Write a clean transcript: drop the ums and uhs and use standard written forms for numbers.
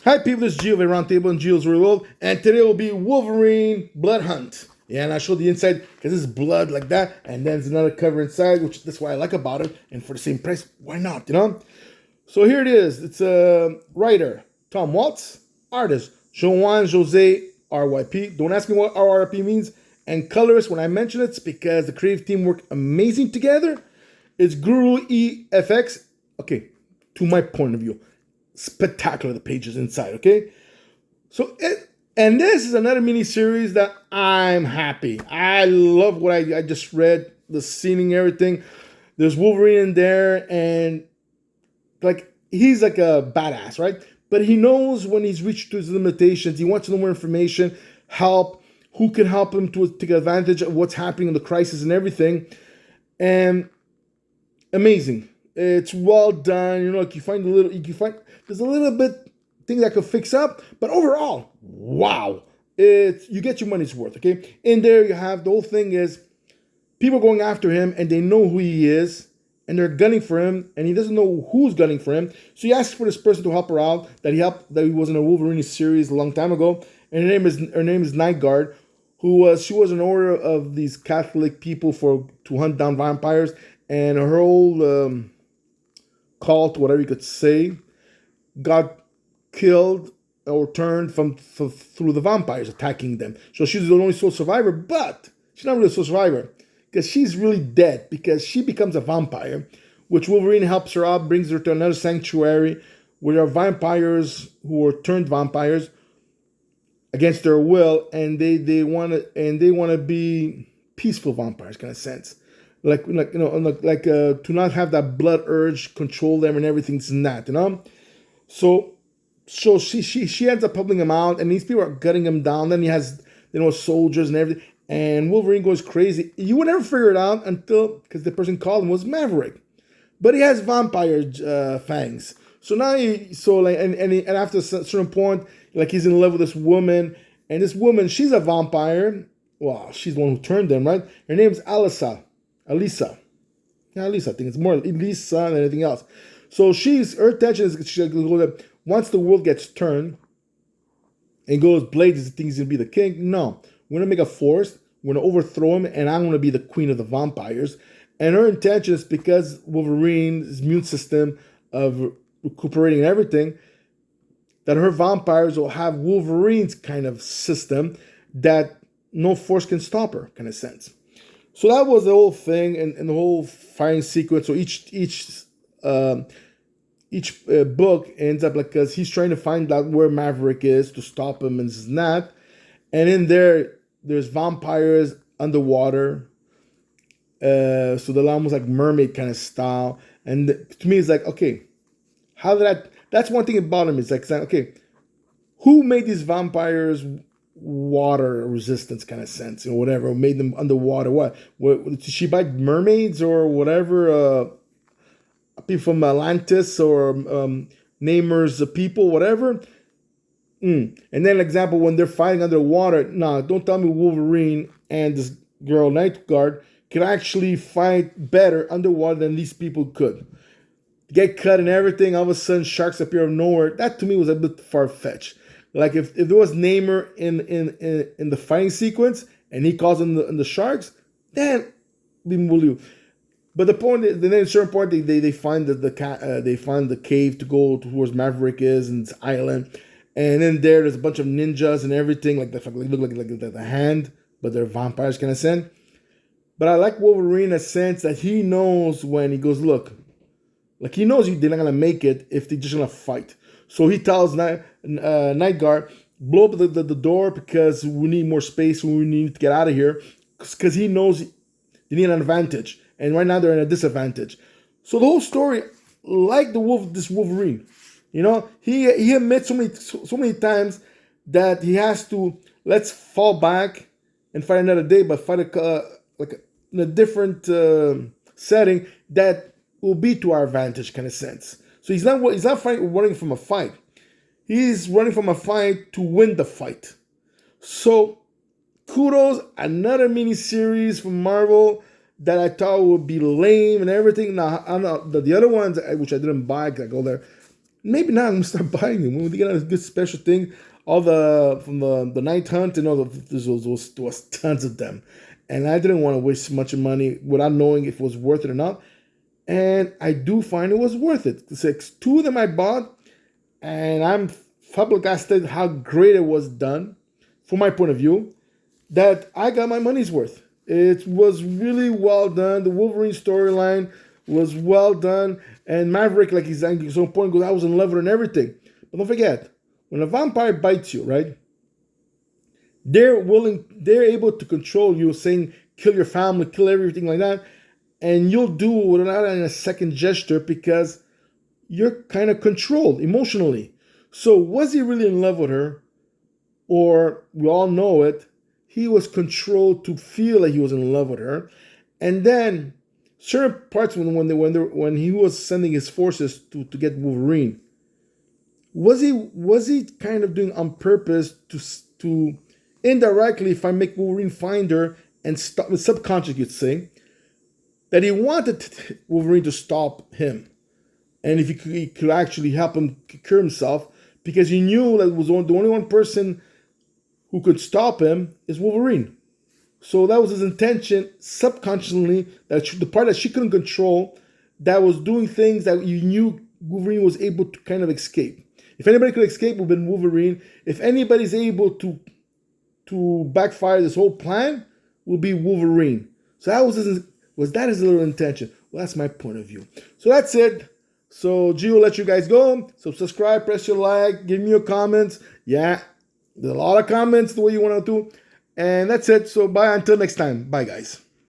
Hi people, this is Gio of Aroundtable and Gio's Real World, and today will be Wolverine Blood Hunt. Yeah, and I showed the inside because this is blood like that, and then there's another cover inside, which that's why I like about it. And for the same price, why not? So here it is. It's a writer, Tom Waltz, artist, Joan Jose RYP. Don't ask me what RYP means. And colorist, when I mention it's because the creative team worked amazing together. It's Guru EFX. Okay, to my point of view, spectacular the pages inside. Okay, and this is another mini series that I'm happy. I love what I just read, the scening, everything. There's Wolverine in there, and like he's like a badass, right? But he knows when he's reached his limitations. He wants to know more information, help, who can help him to take advantage of what's happening in the crisis and everything. And amazing. It's well done. Like you find there's a little bit thing that could fix up, but overall, wow. You get your money's worth, okay? In there you have the whole thing is people going after him and they know who he is and they're gunning for him and he doesn't know who's gunning for him. So he asks for this person to help her out that he was in a Wolverine series a long time ago. And her name is Night Guard, she was an order of these Catholic people to hunt down vampires, and her whole cult, whatever you could say, got killed or turned through the vampires attacking them. So she's the only sole survivor, but she's not really a sole survivor because she's really dead because she becomes a vampire, which Wolverine helps her out, brings her to another sanctuary where there are vampires who are turned vampires against their will, and they want to be peaceful vampires, kind of sense, to not have that blood urge control them and everything's not, So she ends up helping him out, and these people are gutting him down. Then he has soldiers and everything, and Wolverine goes crazy. You would never figure it out because the person called him was Maverick, but he has vampire fangs. So now and after a certain point, like he's in love with this woman, and this woman, she's a vampire. Well, she's the one who turned them, right? Her name's Alisa. Yeah, Alisa. I think it's more Elisa than anything else. So her intention is once the world gets turned and goes, Blades thinks he's gonna be the king. No, we're gonna make a force. We're gonna overthrow him, and I'm gonna be the queen of the vampires. And her intention is because Wolverine's immune system of recuperating and everything, that her vampires will have Wolverine's kind of system that no force can stop her, kind of sense. So that was the whole thing, and the whole fighting sequence. So each book ends up like, because he's trying to find out where Maverick is to stop him, and it's not. And in there's vampires underwater. So they're almost like mermaid kind of style. And to me, it's like, okay, that's one thing about him. It's like, okay, who made these vampires water resistance kind of sense, whatever, made them underwater? What did she bite mermaids or whatever? People from Atlantis or Namor's people, whatever. And then, example, when they're fighting underwater, don't tell me Wolverine and this girl Night Guard can actually fight better underwater than these people could. Get cut and everything, all of a sudden sharks appear out of nowhere. That to me was a bit far-fetched. Like if there was Namor in the fighting sequence and he calls in the sharks, then we believe. But the point is, then at a certain point they find they find the cave to go towards Maverick is and this island, and then there's a bunch of ninjas and everything like look like the Hand, but they're vampires kind of sense. But I like Wolverine in a sense that he knows when he goes, look, like he knows they're not gonna make it if they're just gonna fight. So he tells Night Guard, blow up the door because we need more space. We need to get out of here because he knows they need an advantage, and right now they're in a disadvantage. So the whole story, like this Wolverine, he admits so many times that he has to let's fall back and fight another day, but fight in a different setting that will be to our advantage, kind of sense. So he's not running from a fight. He's running from a fight to win the fight. So kudos, another mini series from Marvel that I thought would be lame and everything. Now, the other ones, which I didn't buy, because I go there, maybe not. I'm gonna start buying them when we get a good special thing. All the from the night hunt and all there was tons of them, and I didn't want to waste much money without knowing if it was worth it or not. And I do find it was worth it. It's 2 of them I bought, and I'm flabbergasted how great it was done, from my point of view, that I got my money's worth. It was really well done. The Wolverine storyline was well done, and Maverick, like he's at some point, goes, I was in love with her and everything. But don't forget, when a vampire bites you, right? They're able to control you, saying kill your family, kill everything like that, and you'll do it without a second gesture because you're kind of controlled emotionally. So was he really in love with her? Or we all know it, he was controlled to feel like he was in love with her. And then certain parts when he was sending his forces to get Wolverine, was he kind of doing on purpose to indirectly, if I make Wolverine find her and stop, subconscious you'd say, that he wanted Wolverine to stop him, and if he could actually help him cure himself, because he knew that was the only one person who could stop him is Wolverine. So that was his intention, subconsciously, that the part that she couldn't control, that was doing things that you knew Wolverine was able to kind of escape. If anybody could escape, it would have been Wolverine. If anybody's able to backfire this whole plan, will be Wolverine. So that was his little intention. Well, that's my point of view. So that's it. So G will let you guys go. So subscribe, press your like, give me your comments. Yeah, there's a lot of comments the way you want to do. And that's it. So bye until next time. Bye, guys.